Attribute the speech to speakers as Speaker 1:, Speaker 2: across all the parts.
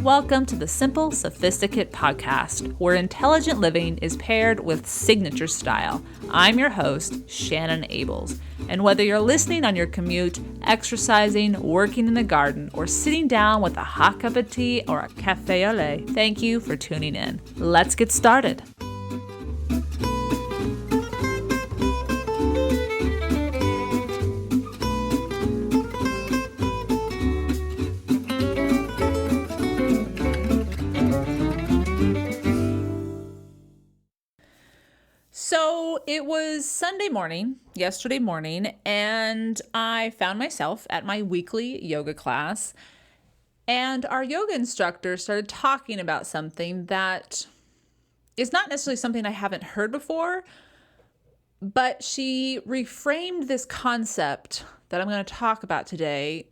Speaker 1: Welcome to the SImple Sophisticate podcast, where intelligent living is paired with signature style. I'm your host, Shannon Ables, and whether you're listening on your commute, exercising, working in the garden, or sitting down with a hot cup of tea or a cafe au lait, thank you for tuning in. Let's get started. So it was yesterday morning, and I found myself at my weekly yoga class, and our yoga instructor started talking about something that is not necessarily something I haven't heard before, but she reframed this concept that I'm going to talk about today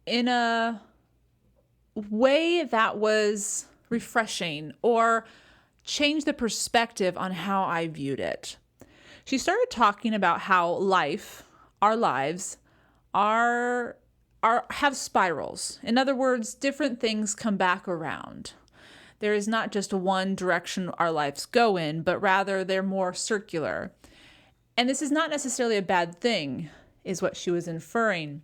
Speaker 1: in a way that was refreshing or changed the perspective on how I viewed it. She started talking about how our lives have spirals. In other words, different things come back around. There is not just one direction our lives go in, but rather they're more circular. And this is not necessarily a bad thing, is what she was inferring.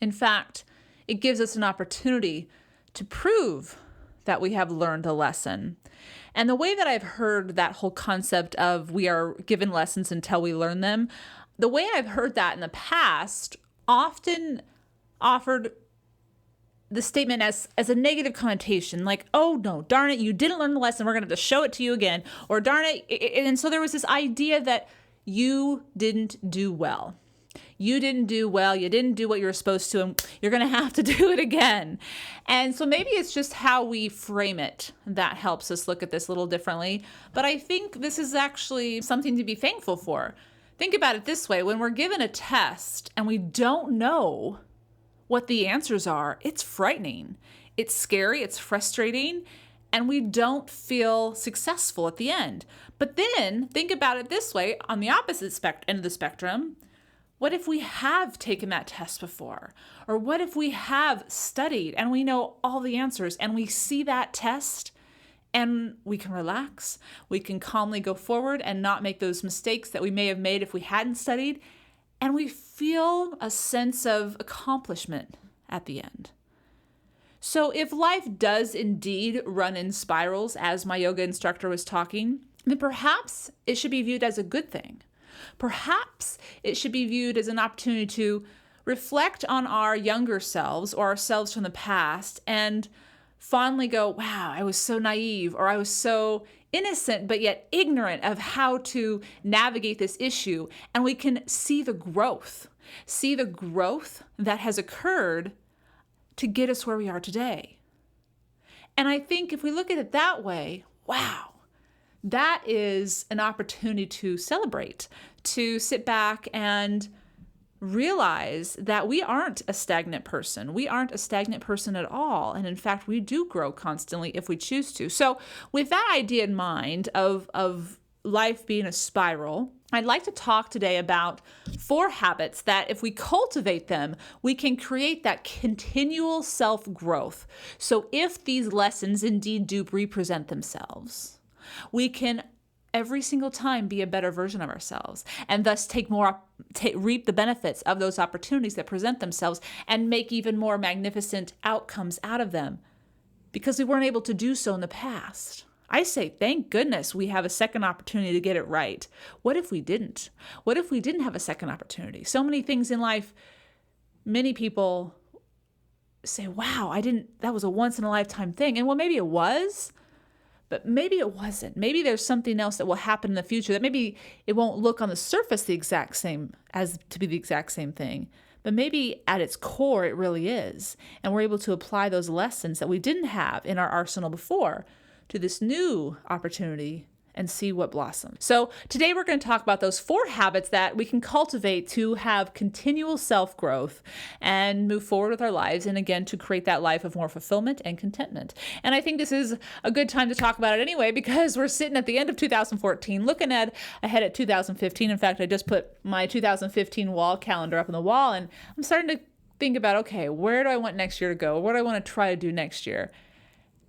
Speaker 1: In fact, it gives us an opportunity to prove that we have learned a lesson. And the way that I've heard that whole concept of we are given lessons until we learn them, the way I've heard that in the past often offered the statement as a negative connotation, like, oh no, darn it, you didn't learn the lesson, we're going to have to show it to you again, or darn it. And so there was this idea that you didn't do well. You didn't do well, you didn't do what you were supposed to, and you're going to have to do it again. And so maybe it's just how we frame it that helps us look at this a little differently. But I think this is actually something to be thankful for. Think about it this way. When we're given a test and we don't know what the answers are, it's frightening. It's scary, it's frustrating, and we don't feel successful at the end. But then think about it this way, on the opposite end of the spectrum. What if we have taken that test before? Or what if we have studied and we know all the answers and we see that test and we can relax, we can calmly go forward and not make those mistakes that we may have made if we hadn't studied, and we feel a sense of accomplishment at the end. So if life does indeed run in spirals, as my yoga instructor was talking, then perhaps it should be viewed as a good thing. Perhaps it should be viewed as an opportunity to reflect on our younger selves or ourselves from the past and fondly go, wow, I was so naive, or I was so innocent but yet ignorant of how to navigate this issue. And we can see the growth that has occurred to get us where we are today. And I think if we look at it that way, wow, that is an opportunity to celebrate, to sit back and realize that we aren't a stagnant person. We aren't a stagnant person at all. And in fact, we do grow constantly if we choose to. So with that idea in mind of life being a spiral, I'd like to talk today about 4 habits that if we cultivate them, we can create that continual self-growth. So if these lessons indeed do represent themselves, we can every single time be a better version of ourselves and thus reap the benefits of those opportunities that present themselves and make even more magnificent outcomes out of them because we weren't able to do so in the past. I say, thank goodness we have a second opportunity to get it right. What if we didn't? What if we didn't have a second opportunity? So many things in life, many people say, wow, that was a once in a lifetime thing. And well, maybe it was, but maybe it wasn't. Maybe there's something else that will happen in the future that maybe it won't look on the surface the exact same as to be the exact same thing, but maybe at its core it really is. And we're able to apply those lessons that we didn't have in our arsenal before to this new opportunity and see what blossoms. So today we're going to talk about those 4 habits that we can cultivate to have continual self-growth and move forward with our lives, and again, to create that life of more fulfillment and contentment. And I think this is a good time to talk about it anyway, because we're sitting at the end of 2014, looking ahead at 2015. In fact, I just put my 2015 wall calendar up on the wall, and I'm starting to think about, okay, where do I want next year to go? What do I want to try to do next year?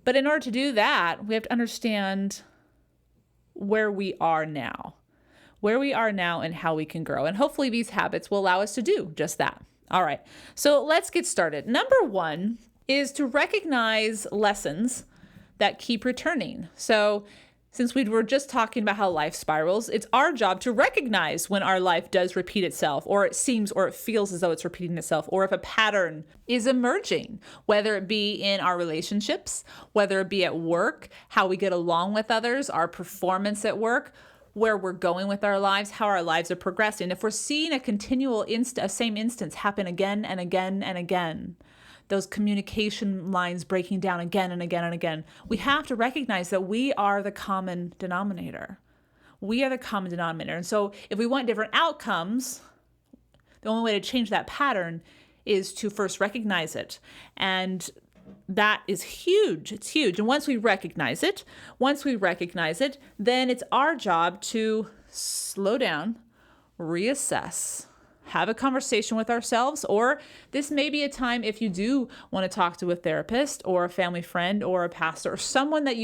Speaker 1: But in order to do that, we have to understand where we are now and how we can grow. And hopefully these habits will allow us to do just that. All right, so let's get started. Number 1 is to recognize lessons that keep returning. So since we were just talking about how life spirals, it's our job to recognize when our life does repeat itself, or it seems or it feels as though it's repeating itself, or if a pattern is emerging, whether it be in our relationships, whether it be at work, how we get along with others, our performance at work, where we're going with our lives, how our lives are progressing. If we're seeing a continual same instance happen again and again and again, those communication lines breaking down again and again and again, we have to recognize that we are the common denominator. We are the common denominator. And so if we want different outcomes, the only way to change that pattern is to first recognize it. And that is huge. It's huge. And once we recognize it, then it's our job to slow down, reassess, have a conversation with ourselves, or this may be a time if you do want to talk to a therapist or a family friend or a pastor or someone that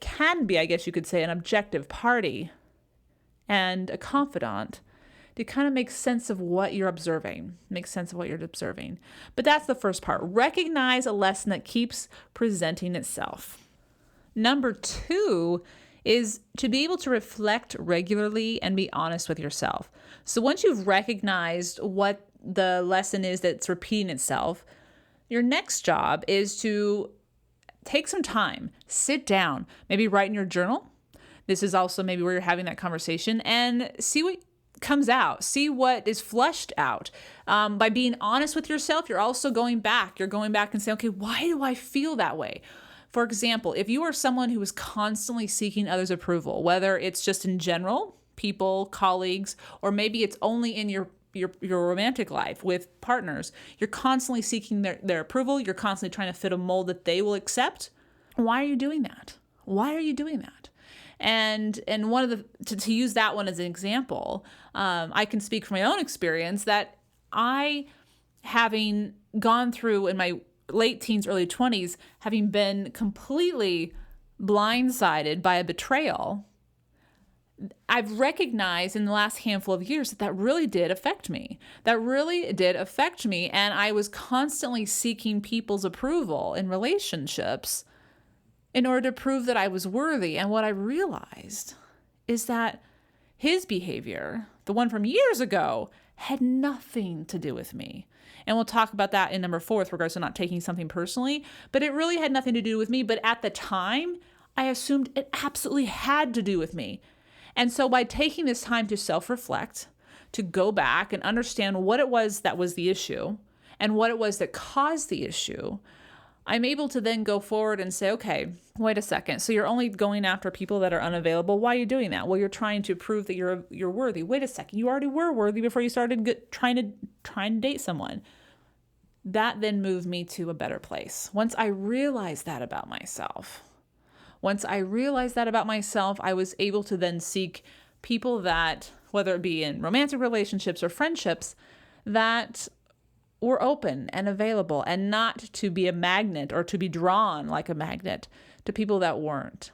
Speaker 1: can be, I guess you could say, an objective party and a confidant to kind of make sense of what you're observing. But that's the first part. Recognize a lesson that keeps presenting itself. Number 2 is to be able to reflect regularly and be honest with yourself. So once you've recognized what the lesson is that's repeating itself, your next job is to take some time, sit down, maybe write in your journal. This is also maybe where you're having that conversation, and see what comes out, see what is flushed out. By being honest with yourself, you're also going back. You're going back and saying, okay, why do I feel that way? For example, if you are someone who is constantly seeking others' approval, whether it's just in general, people, colleagues, or maybe it's only in your romantic life with partners, you're constantly seeking their approval, you're constantly trying to fit a mold that they will accept. Why are you doing that? And one of to use that one as an example, I can speak from my own experience that having gone through in my late teens, early 20s, having been completely blindsided by a betrayal, I've recognized in the last handful of years that really did affect me. And I was constantly seeking people's approval in relationships in order to prove that I was worthy. And what I realized is that his behavior, the one from years ago, had nothing to do with me. And we'll talk about that in number 4 with regards to not taking something personally, but it really had nothing to do with me. But at the time, I assumed it absolutely had to do with me. And so by taking this time to self-reflect, to go back and understand what it was that was the issue and what it was that caused the issue, I'm able to then go forward and say, okay, wait a second. So you're only going after people that are unavailable. Why are you doing that? Well, you're trying to prove that you're worthy. Wait a second. You already were worthy before you started trying to date someone. That then moved me to a better place. Once I realized that about myself, I was able to then seek people that, whether it be in romantic relationships or friendships, that were open and available, and not to be a magnet or to be drawn like a magnet to people that weren't.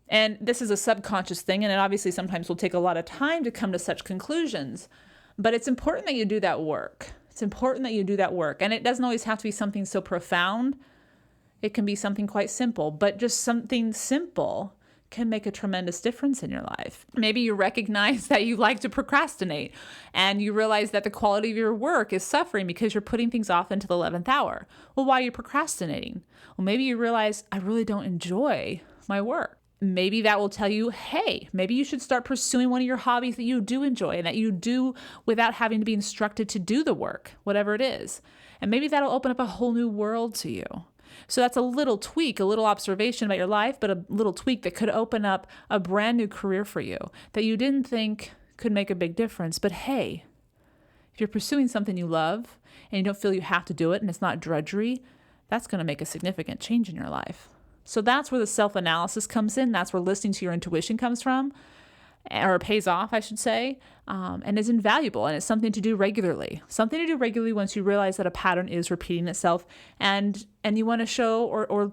Speaker 1: And this is a subconscious thing, and it obviously sometimes will take a lot of time to come to such conclusions, but it's important that you do that work. And it doesn't always have to be something so profound. It can be something quite simple, but just something simple can make a tremendous difference in your life. Maybe you recognize that you like to procrastinate, and you realize that the quality of your work is suffering because you're putting things off into the 11th hour. Well, why are you procrastinating? Well, maybe you realize I really don't enjoy my work. Maybe that will tell you, hey, maybe you should start pursuing one of your hobbies that you do enjoy and that you do without having to be instructed to do the work, whatever it is. And maybe that'll open up a whole new world to you. So that's a little tweak, a little observation about your life, but a little tweak that could open up a brand new career for you that you didn't think could make a big difference. But hey, if you're pursuing something you love and you don't feel you have to do it and it's not drudgery, that's going to make a significant change in your life. So that's where the self-analysis comes in. That's where listening to your intuition comes from, or pays off, I should say, and is invaluable. And it's something to do regularly. Something to do regularly once you realize that a pattern is repeating itself, and you want to show or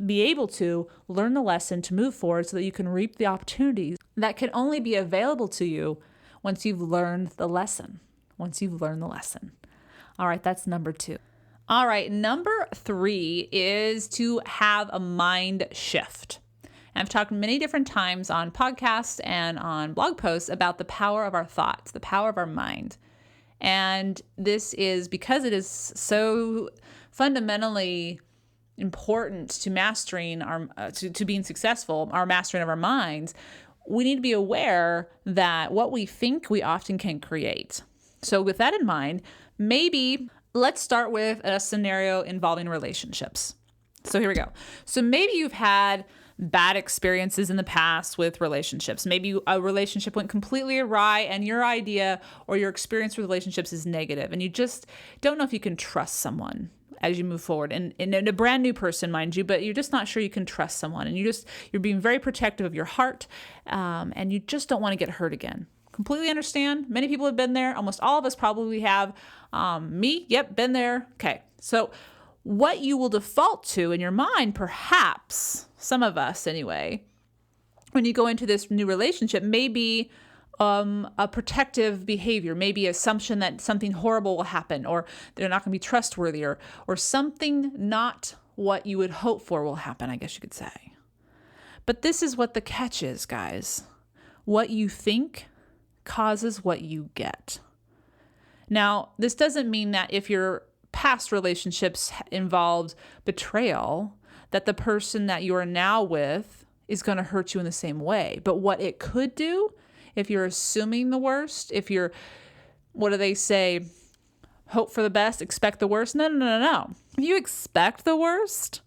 Speaker 1: be able to learn the lesson to move forward so that you can reap the opportunities that can only be available to you once you've learned the lesson. All right, that's number 2. All right, number 3 is to have a mind shift. And I've talked many different times on podcasts and on blog posts about the power of our thoughts, the power of our mind. And this is because it is so fundamentally important to mastering to being successful, our mastering of our minds. We need to be aware that what we think we often can create. So with that in mind, maybe let's start with a scenario involving relationships. So here we go. So maybe you've had bad experiences in the past with relationships. Maybe a relationship went completely awry and your idea or your experience with relationships is negative and you just don't know if you can trust someone as you move forward. And a brand new person, mind you, but you're just not sure you can trust someone. And you're being very protective of your heart, and you just don't want to get hurt again. Completely understand. Many people have been there. Almost all of us probably have. Me, yep, been there. Okay. So what you will default to in your mind, perhaps, some of us anyway, when you go into this new relationship, may be a protective behavior, maybe assumption that something horrible will happen, or they're not going to be trustworthy, or something not what you would hope for will happen, I guess you could say. But this is what the catch is, guys. What you think causes what you get. Now, this doesn't mean that if your past relationships involved betrayal, that the person that you are now with is going to hurt you in the same way. But what it could do, if you're assuming the worst, if you're, what do they say? Hope for the best, expect the worst. No. If you expect the worst,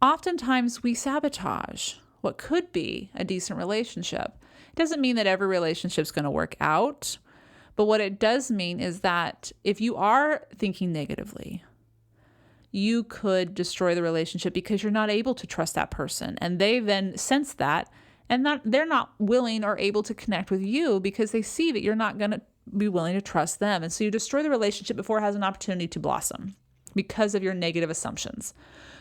Speaker 1: oftentimes we sabotage what could be a decent relationship. It doesn't mean that every relationship is going to work out. But what it does mean is that if you are thinking negatively, you could destroy the relationship because you're not able to trust that person. And they then sense that, and they're not willing or able to connect with you because they see that you're not going to be willing to trust them. And so you destroy the relationship before it has an opportunity to blossom because of your negative assumptions.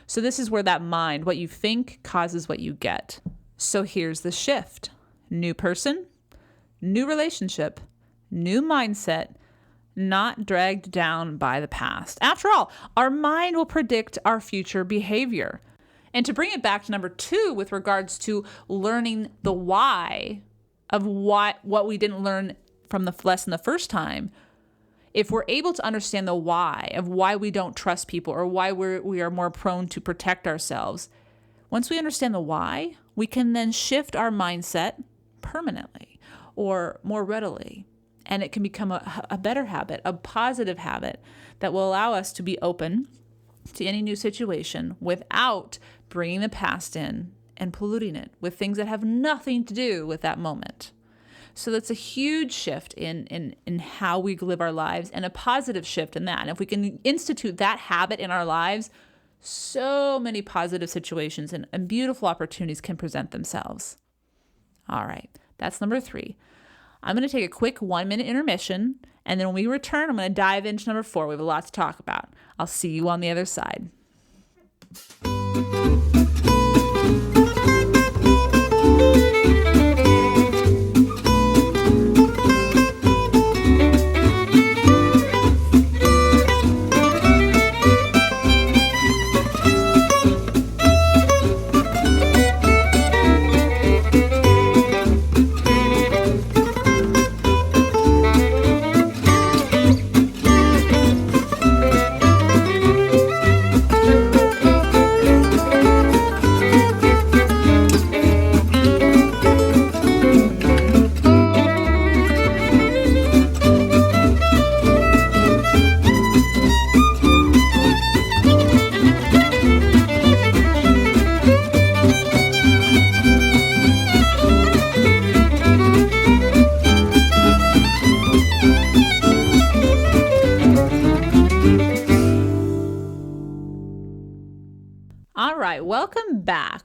Speaker 1: So this is where that mind, what you think, causes what you get. So here's the shift. New person, new relationship, new mindset, not dragged down by the past. After all, our mind will predict our future behavior. And to bring it back to number 2 with regards to learning the why of what we didn't learn from the lesson the first time, if we're able to understand the why of why we don't trust people or why we are more prone to protect ourselves, once we understand the why, we can then shift our mindset permanently or more readily. And it can become a better habit, a positive habit that will allow us to be open to any new situation without bringing the past in and polluting it with things that have nothing to do with that moment. So that's a huge shift in how we live our lives, and a positive shift in that. And if we can institute that habit in our lives, so many positive situations and beautiful opportunities can present themselves. All right, that's number 3. I'm going to take a quick 1-minute intermission, and then when we return, I'm going to dive into number 4. We have a lot to talk about. I'll see you on the other side.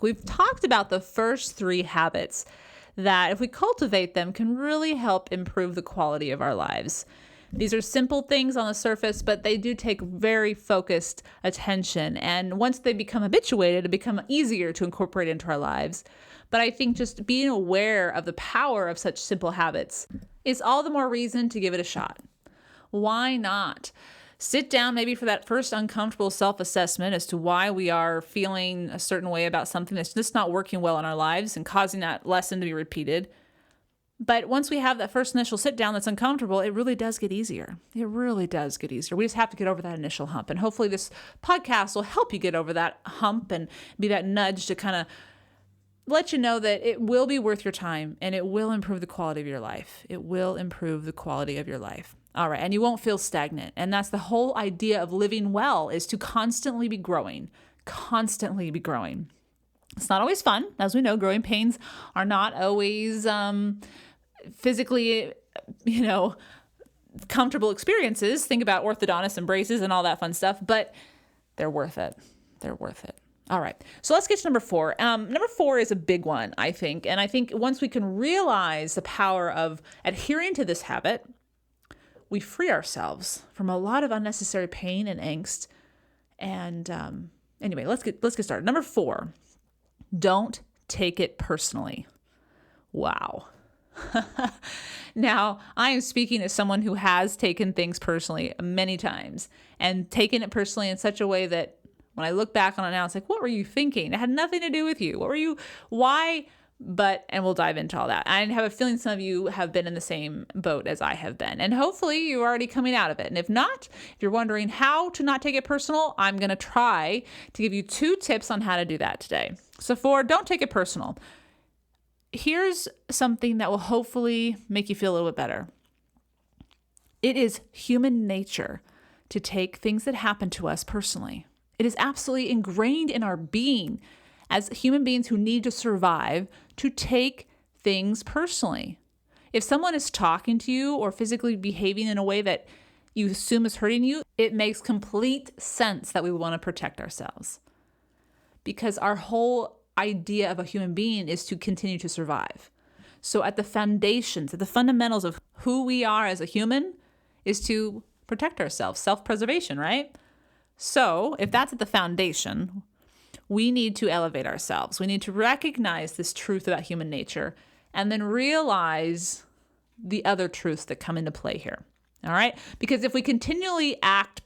Speaker 1: back, we've talked about the first 3 habits that, if we cultivate them, can really help improve the quality of our lives. These are simple things on the surface, but they do take very focused attention. And once they become habituated, it becomes easier to incorporate into our lives. But I think just being aware of the power of such simple habits is all the more reason to give it a shot. Why not? Sit down maybe for that first uncomfortable self-assessment as to why we are feeling a certain way about something that's just not working well in our lives and causing that lesson to be repeated. But once we have that first initial sit down that's uncomfortable, it really does get easier. It really does get easier. We just have to get over that initial hump. And hopefully this podcast will help you get over that hump and be that nudge to kind of let you know that it will be worth your time and it will improve the quality of your life. It will improve the quality of your life. All right. And you won't feel stagnant. And that's the whole idea of living well, is to constantly be growing, constantly be growing. It's not always fun. As we know, growing pains are not always physically, comfortable experiences. Think about orthodontists and braces and all that fun stuff, but they're worth it. They're worth it. All right. So let's get to number 4. Number 4 is a big one, I think. And I think once we can realize the power of adhering to this habit, we free ourselves from a lot of unnecessary pain and angst. And anyway, let's get started. Number 4, don't take it personally. Wow. Now, I am speaking as someone who has taken things personally many times and taken it personally in such a way that when I look back on it now, it's like, what were you thinking? It had nothing to do with you. Why? And we'll dive into all that. I have a feeling some of you have been in the same boat as I have been. And hopefully you're already coming out of it. And if not, if you're wondering how to not take it personal, I'm going to try to give you 2 tips on how to do that today. So for don't take it personal, here's something that will hopefully make you feel a little bit better. It is human nature to take things that happen to us personally. It is absolutely ingrained in our being as human beings who need to survive to take things personally. If someone is talking to you or physically behaving in a way that you assume is hurting you, it makes complete sense that we want to protect ourselves. Because our whole idea of a human being is to continue to survive. So at the foundations, at the fundamentals of who we are as a human is to protect ourselves, self-preservation, right? So if that's at the foundation, we need to elevate ourselves. We need to recognize this truth about human nature and then realize the other truths that come into play here. All right? Because if we continually act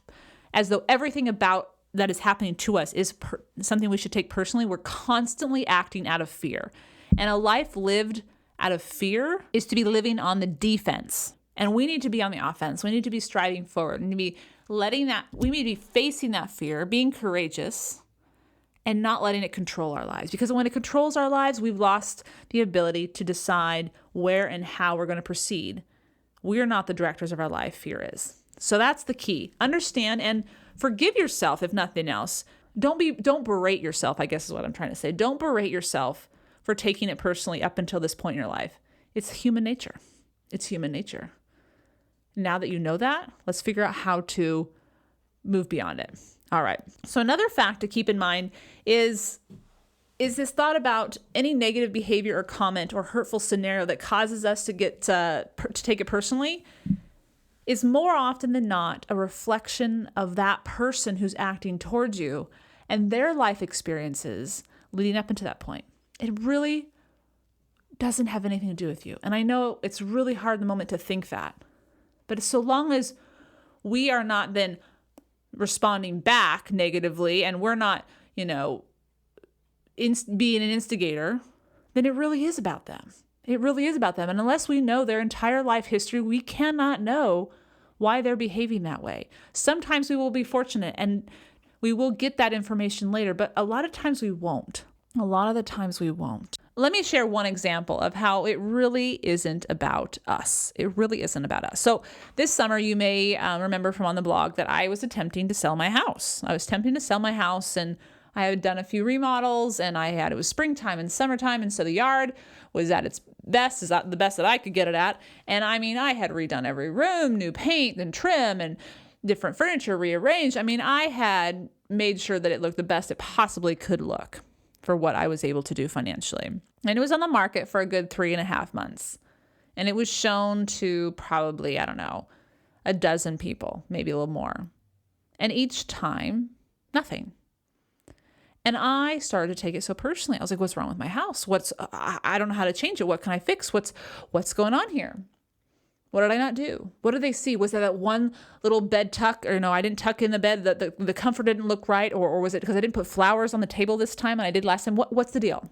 Speaker 1: as though everything about that is happening to us is something we should take personally, we're constantly acting out of fear. And a life lived out of fear is to be living on the defense. And we need to be on the offense. We need to be striving forward. We need to be facing that fear, being courageous, and not letting it control our lives. Because when it controls our lives, we've lost the ability to decide where and how we're going to proceed. We are not the directors of our life, fear is. So that's the key. Understand and forgive yourself, if nothing else. Don't berate yourself, I guess is what I'm trying to say. Don't berate yourself for taking it personally up until this point in your life. It's human nature. It's human nature. Now that you know that, let's figure out how to move beyond it. All right. So another fact to keep in mind is this thought about any negative behavior or comment or hurtful scenario that causes us to take it personally is more often than not a reflection of that person who's acting towards you and their life experiences leading up into that point. It really doesn't have anything to do with you. And I know it's really hard in the moment to think that. But so long as we are not then responding back negatively and we're not, being an instigator, then it really is about them. It really is about them. And unless we know their entire life history, we cannot know why they're behaving that way. Sometimes we will be fortunate and we will get that information later, but a lot of times we won't. A lot of the times we won't. Let me share one example of how it really isn't about us. It really isn't about us. So this summer, you may remember from on the blog that I was attempting to sell my house. And I had done a few remodels and it was springtime and summertime. And so the yard was at its best, is the best that I could get it at. And I had redone every room, new paint and trim and different furniture rearranged. I had made sure that it looked the best it possibly could look for what I was able to do financially. And it was on the market for a good 3.5 months. And it was shown to probably, I don't know, a dozen people, maybe a little more. And each time, nothing. And I started to take it so personally. I was like, what's wrong with my house? I don't know how to change it. What can I fix? What's going on here? What did I not do? What did they see? Was that one little bed tuck? Or no, I didn't tuck in the bed. The comfort didn't look right. Or was it because I didn't put flowers on the table this time and I did last time? What's the deal?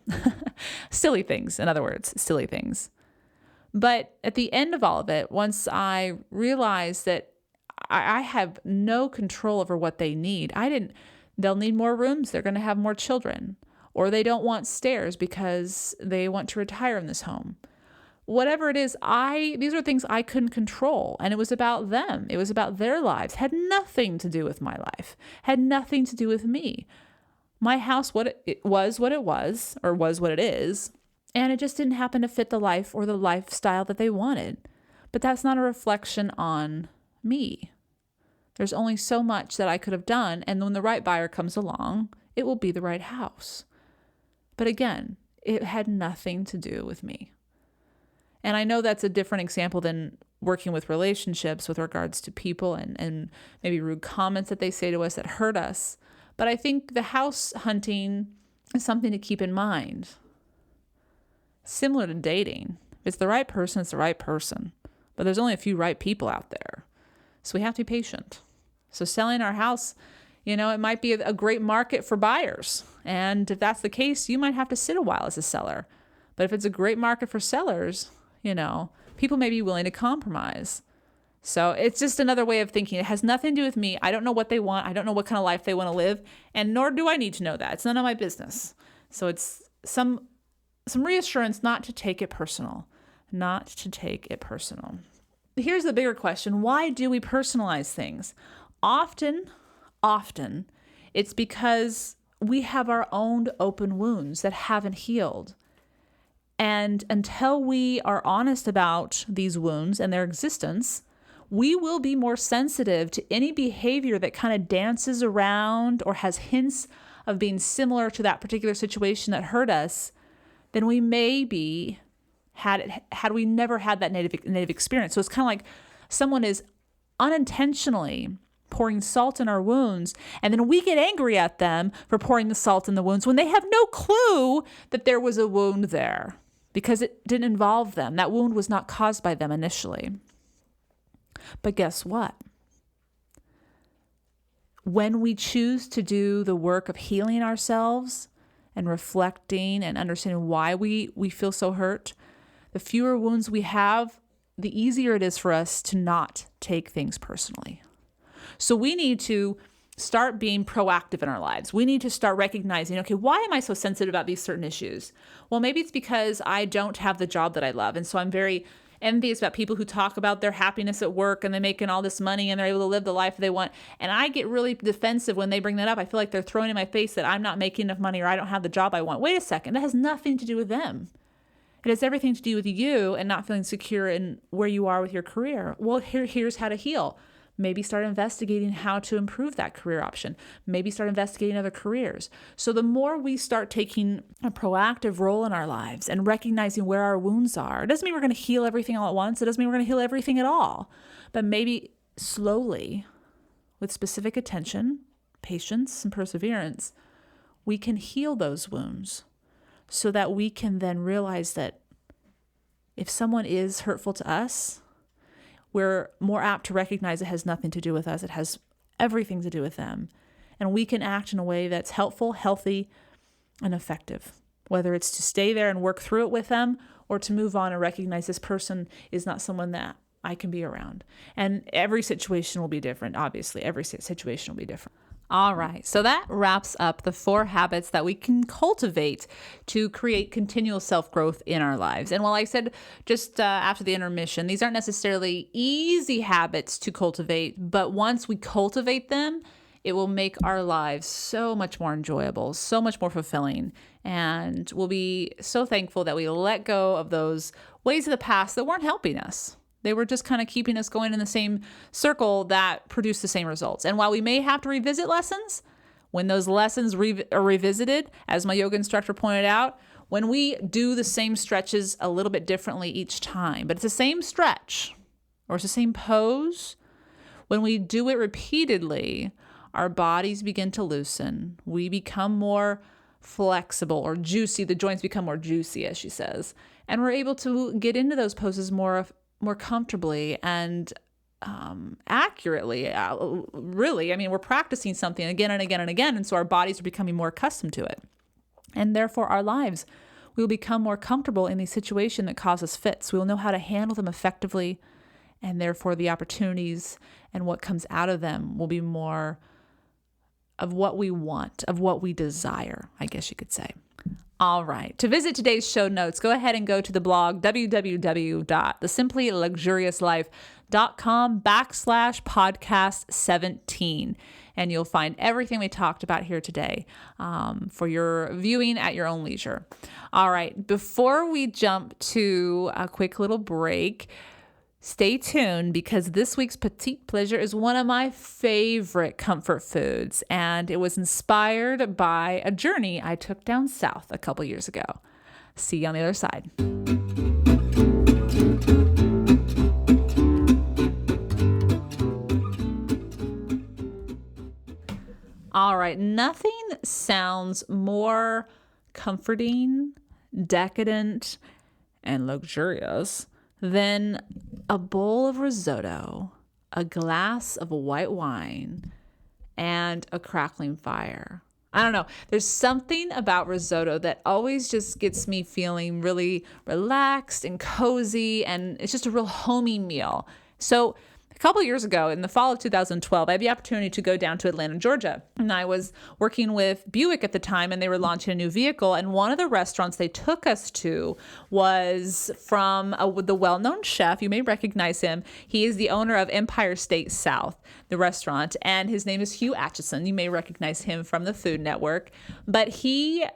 Speaker 1: Silly things, in other words, silly things. But at the end of all of it, once I realized that I have no control over what they need, they'll need more rooms. They're going to have more children. Or they don't want stairs because they want to retire in this home. Whatever it is, these are things I couldn't control. And it was about them. It was about their lives. Had nothing to do with my life. Had nothing to do with me. My house, it was what it was, or was what it is. And it just didn't happen to fit the life or the lifestyle that they wanted. But that's not a reflection on me. There's only so much that I could have done. And when the right buyer comes along, it will be the right house. But again, it had nothing to do with me. And I know that's a different example than working with relationships with regards to people and maybe rude comments that they say to us that hurt us. But I think the house hunting is something to keep in mind. Similar to dating. If it's the right person, it's the right person. But there's only a few right people out there. So we have to be patient. So selling our house, it might be a great market for buyers. And if that's the case, you might have to sit a while as a seller. But if it's a great market for sellers, people may be willing to compromise. So it's just another way of thinking. It has nothing to do with me. I don't know what they want. I don't know what kind of life they want to live. And nor do I need to know that. It's none of my business. So it's some reassurance not to take it personal. Not to take it personal. Here's the bigger question. Why do we personalize things? Often, it's because we have our own open wounds that haven't healed. And until we are honest about these wounds and their existence, we will be more sensitive to any behavior that kind of dances around or has hints of being similar to that particular situation that hurt us than we may be had we never had that native experience. So it's kind of like someone is unintentionally pouring salt in our wounds, and then we get angry at them for pouring the salt in the wounds when they have no clue that there was a wound there because it didn't involve them. That wound was not caused by them initially. But guess what? When we choose to do the work of healing ourselves and reflecting and understanding why we feel so hurt, the fewer wounds we have, the easier it is for us to not take things personally. So we need to start being proactive in our lives. We need to start recognizing, okay, why am I so sensitive about these certain issues? Well, maybe it's because I don't have the job that I love. And so I'm very envious about people who talk about their happiness at work and they're making all this money and they're able to live the life they want. And I get really defensive when they bring that up. I feel like they're throwing in my face that I'm not making enough money or I don't have the job I want. Wait a second. That has nothing to do with them. It has everything to do with you and not feeling secure in where you are with your career. Well, here's how to heal. Maybe start investigating how to improve that career option. Maybe start investigating other careers. So the more we start taking a proactive role in our lives and recognizing where our wounds are, it doesn't mean we're going to heal everything all at once. It doesn't mean we're going to heal everything at all. But maybe slowly, with specific attention, patience, and perseverance, we can heal those wounds so that we can then realize that if someone is hurtful to us, we're more apt to recognize it has nothing to do with us. It has everything to do with them. And we can act in a way that's helpful, healthy, and effective, whether it's to stay there and work through it with them or to move on and recognize this person is not someone that I can be around. And every situation will be different. Obviously, every situation will be different. All right. So that wraps up the 4 habits that we can cultivate to create continual self-growth in our lives. And while I said just after the intermission, these aren't necessarily easy habits to cultivate, but once we cultivate them, it will make our lives so much more enjoyable, so much more fulfilling. And we'll be so thankful that we let go of those ways of the past that weren't helping us. They were just kind of keeping us going in the same circle that produced the same results. And while we may have to revisit lessons, When those lessons are revisited, as my yoga instructor pointed out, when we do the same stretches a little bit differently each time, but it's the same stretch or it's the same pose, when we do it repeatedly, our bodies begin to loosen. We become more flexible or juicy. The joints become more juicy, as she says. And we're able to get into those poses more comfortably and accurately. Really, I mean, we're practicing something again and again and again. And so our bodies are becoming more accustomed to it. And therefore, our lives will become more comfortable in the situation that causes fits. We will know how to handle them effectively. And therefore, the opportunities and what comes out of them will be more of what we want, of what we desire, I guess you could say. All right. To visit today's show notes, go ahead and go to the blog, www.thesimplyluxuriouslife.com/podcast17. And you'll find everything we talked about here today for your viewing at your own leisure. All right. Before we jump to a quick little break, stay tuned because this week's Petite Pleasure is one of my favorite comfort foods, and it was inspired by a journey I took down south a couple years ago. See you on the other side. All right, nothing sounds more comforting, decadent, and luxurious than a bowl of risotto, a glass of white wine, and a crackling fire. I don't know. There's something about risotto that always just gets me feeling really relaxed and cozy, and it's just a real homey meal. So a couple of years ago, in the fall of 2012, I had the opportunity to go down to Atlanta, Georgia. And I was working with Buick at the time, and they were launching a new vehicle. And one of the restaurants they took us to was from the well-known chef. You may recognize him. He is the owner of Empire State South, the restaurant. And his name is Hugh Atchison. You may recognize him from the Food Network. But he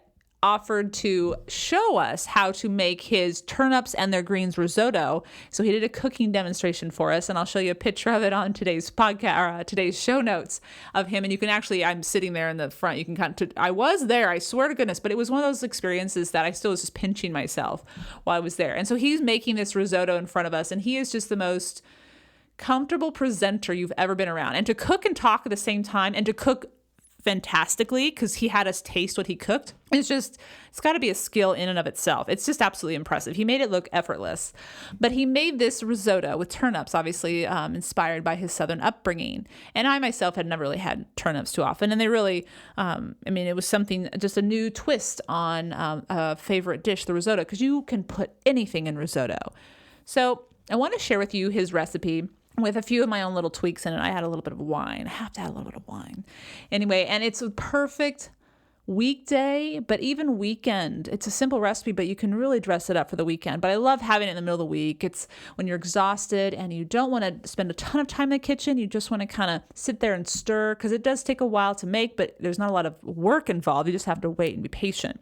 Speaker 1: offered to show us how to make his turnips and their greens risotto. So he did a cooking demonstration for us, and I'll show you a picture of it on today's podcast, or today's show notes of him. And you can actually, I'm sitting there in the front. You can I was there, I swear to goodness, but it was one of those experiences that I still was just pinching myself while I was there. And so he's making this risotto in front of us, and he is just the most comfortable presenter you've ever been around. And to cook and talk at the same time, and to cook fantastically, because he had us taste what he cooked. It's got to be a skill in and of itself. It's just absolutely impressive. He made it look effortless. But he made this risotto with turnips, obviously inspired by his southern upbringing. And I myself had never really had turnips too often. And they really, it was something, just a new twist on a favorite dish, the risotto, because you can put anything in risotto. So I want to share with you his recipe with a few of my own little tweaks in it. I had a little bit of wine. I have to add a little bit of wine. Anyway, and it's a perfect weekday, but even weekend. It's a simple recipe, but you can really dress it up for the weekend. But I love having it in the middle of the week. It's when you're exhausted and you don't want to spend a ton of time in the kitchen. You just want to kind of sit there and stir, because it does take a while to make, but there's not a lot of work involved. You just have to wait and be patient.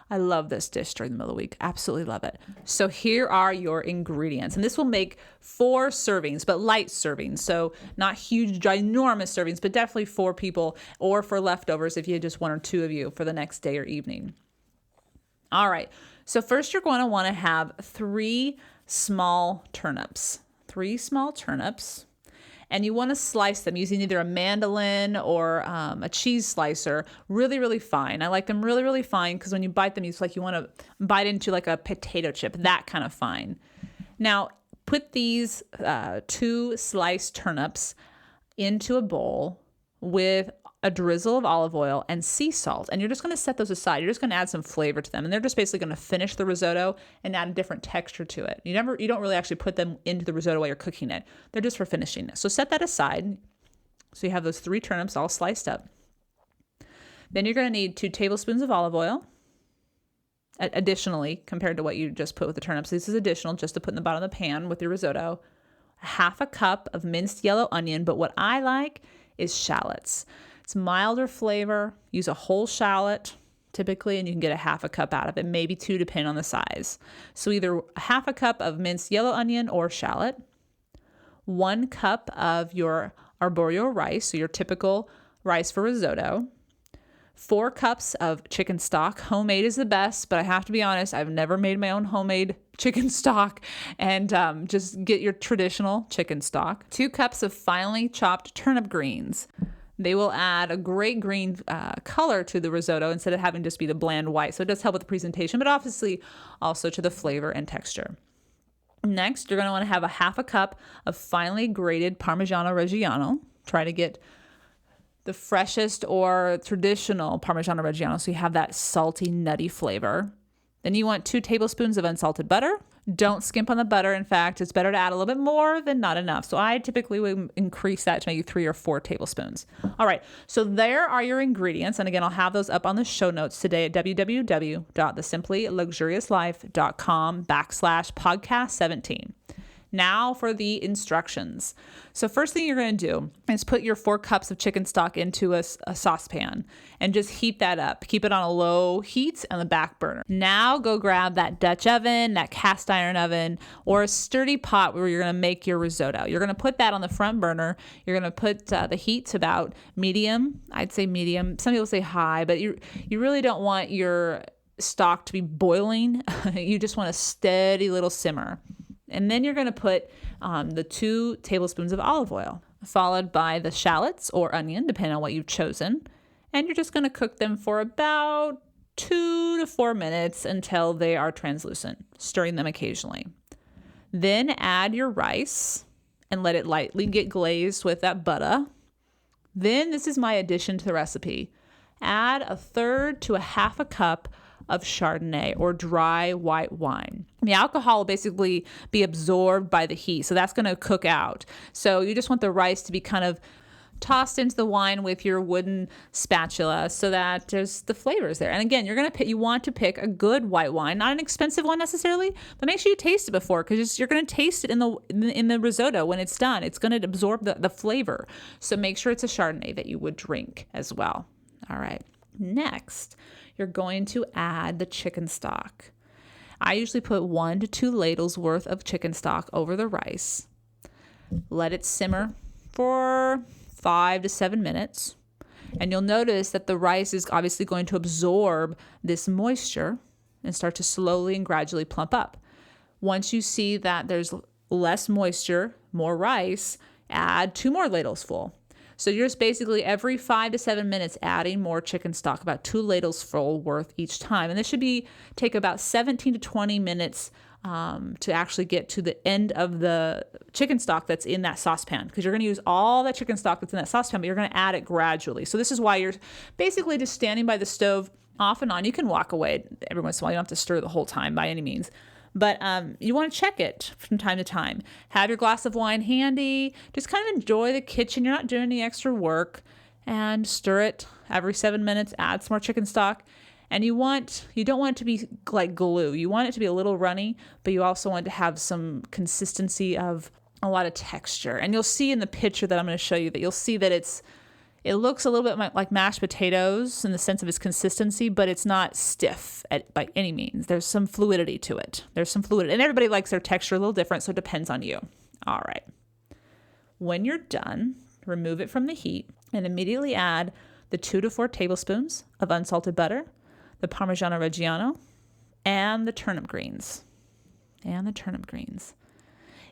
Speaker 1: I love this dish during the middle of the week. Absolutely love it. So here are your ingredients. And this will make 4 servings, but light servings. So not huge, ginormous servings, but definitely 4 people, or for leftovers if you had just 1 or 2 of you for the next day or evening. All right. So first you're going to want to have 3 small turnips. 3 small turnips. And you want to slice them using either a mandolin or a cheese slicer really, really fine. I like them really, really fine because when you bite them, it's like you want to bite into like a potato chip, that kind of fine. Now, put these 2 sliced turnips into a bowl with a drizzle of olive oil and sea salt. And you're just going to set those aside. You're just going to add some flavor to them. And they're just basically going to finish the risotto and add a different texture to it. You don't really actually put them into the risotto while you're cooking it. They're just for finishing it. So set that aside. So you have those 3 turnips all sliced up. Then you're going to need 2 tablespoons of olive oil. Additionally, compared to what you just put with the turnips, this is additional just to put in the bottom of the pan with your risotto. 1/2 cup of minced yellow onion, but what I like is shallots. It's milder flavor. Use a whole shallot typically, and you can get 1/2 cup out of it, maybe 2 depending on the size. So either 1/2 cup of minced yellow onion or shallot, 1 cup of your arborio rice, so your typical rice for risotto, 4 cups of chicken stock. Homemade is the best, but I have to be honest, I've never made my own homemade chicken stock, and just get your traditional chicken stock. 2 cups of finely chopped turnip greens. They will add a great green color to the risotto instead of having just be the bland white. So it does help with the presentation, but obviously also to the flavor and texture. Next, you're going to want to have a half a cup of finely grated Parmigiano Reggiano. Try to get the freshest or traditional Parmigiano Reggiano so you have that salty, nutty flavor. Then you want 2 tablespoons of unsalted butter. Don't skimp on the butter. In fact, it's better to add a little bit more than not enough. So I typically would increase that to maybe 3 or 4 tablespoons. All right, so there are your ingredients. And again, I'll have those up on the show notes today at www.thesimplyluxuriouslife.com/podcast17. Now for the instructions. So first thing you're going to do is put your 4 cups of chicken stock into a saucepan and just heat that up. Keep it on a low heat on the back burner. Now go grab that Dutch oven, that cast iron oven, or a sturdy pot where you're going to make your risotto. You're going to put that on the front burner. You're going to put the heat to about medium. I'd say medium. Some people say high, but you really don't want your stock to be boiling. You just want a steady little simmer. And then you're going to put the 2 tablespoons of olive oil, followed by the shallots or onion, depending on what you've chosen. And you're just going to cook them for about 2 to 4 minutes until they are translucent, stirring them occasionally. Then add your rice and let it lightly get glazed with that butter. Then, this is my addition to the recipe. Add 1/3 to 1/2 cup of Chardonnay or dry white wine. The alcohol will basically be absorbed by the heat, so that's going to cook out. So you just want the rice to be kind of tossed into the wine with your wooden spatula so that there's the flavors there. And again, you want to pick a good white wine, not an expensive one necessarily, but make sure you taste it before, because you're going to taste it in the risotto when it's done. It's going to absorb the flavor. So make sure it's a Chardonnay that you would drink as well. All right. Next, you're going to add the chicken stock. I usually put 1 to 2 ladles worth of chicken stock over the rice. Let it simmer for 5 to 7 minutes. And you'll notice that the rice is obviously going to absorb this moisture and start to slowly and gradually plump up. Once you see that there's less moisture, more rice, add 2 more ladles full. So you're just basically every 5 to 7 minutes adding more chicken stock, about 2 ladles full worth each time. And this should take about 17 to 20 minutes to actually get to the end of the chicken stock that's in that saucepan, because you're going to use all that chicken stock that's in that saucepan, but you're going to add it gradually. So this is why you're basically just standing by the stove off and on. You can walk away every once in a while. You don't have to stir the whole time by any means. But you want to check it from time to time. Have your glass of wine handy. Just kind of enjoy the kitchen. You're not doing any extra work. And stir it every 7 minutes. Add some more chicken stock. And you don't want it to be like glue. You want it to be a little runny, but you also want to have some consistency of a lot of texture. And you'll see in the picture that I'm going to show you that you'll see that it looks a little bit like mashed potatoes in the sense of its consistency, but it's not stiff by any means. There's some fluidity to it. And everybody likes their texture a little different, so it depends on you. All right. When you're done, remove it from the heat and immediately add the 2 to 4 tablespoons of unsalted butter, the Parmigiano Reggiano, and the turnip greens.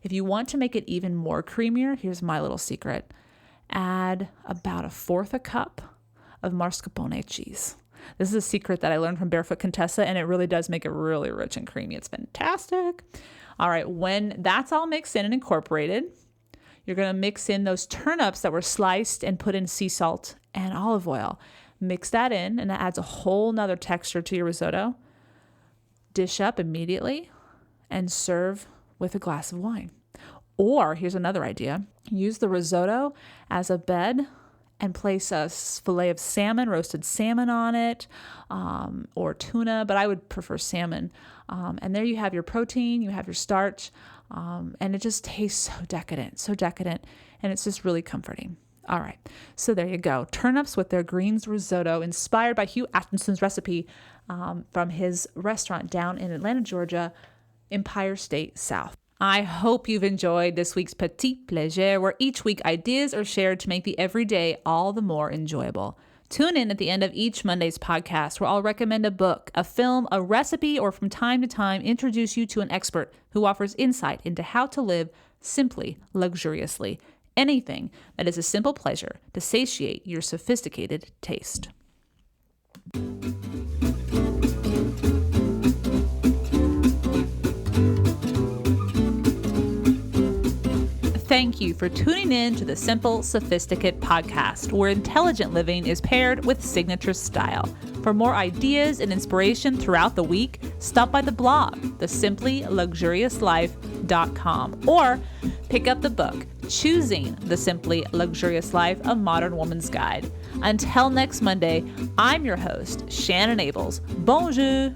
Speaker 1: If you want to make it even more creamier, here's my little secret. Add about 1/4 cup of mascarpone cheese. This is a secret that I learned from Barefoot Contessa, and it really does make it really rich and creamy. It's fantastic. All right, when that's all mixed in and incorporated, you're going to mix in those turnips that were sliced and put in sea salt and olive oil. Mix that in, and that adds a whole nother texture to your risotto. Dish up immediately and serve with a glass of wine. Or here's another idea. Use the risotto as a bed and place a fillet of salmon, roasted salmon on it, or tuna, but I would prefer salmon. And there you have your protein, you have your starch, and it just tastes so decadent, and it's just really comforting. All right, so there you go. Turnips with their greens risotto, inspired by Hugh Atkinson's recipe from his restaurant down in Atlanta, Georgia, Empire State South. I hope you've enjoyed this week's Petit Plaisir, where each week ideas are shared to make the everyday all the more enjoyable. Tune in at the end of each Monday's podcast where I'll recommend a book, a film, a recipe, or from time to time introduce you to an expert who offers insight into how to live simply, luxuriously. Anything that is a simple pleasure to satiate your sophisticated taste. Thank you for tuning in to the SImple Sophisticate podcast, where intelligent living is paired with signature style. For more ideas and inspiration throughout the week, stop by the blog, thesimplyluxuriouslife.com, or pick up the book, Choosing the Simply Luxurious Life, A Modern Woman's Guide. Until next Monday, I'm your host, Shannon Ables. Bonjour!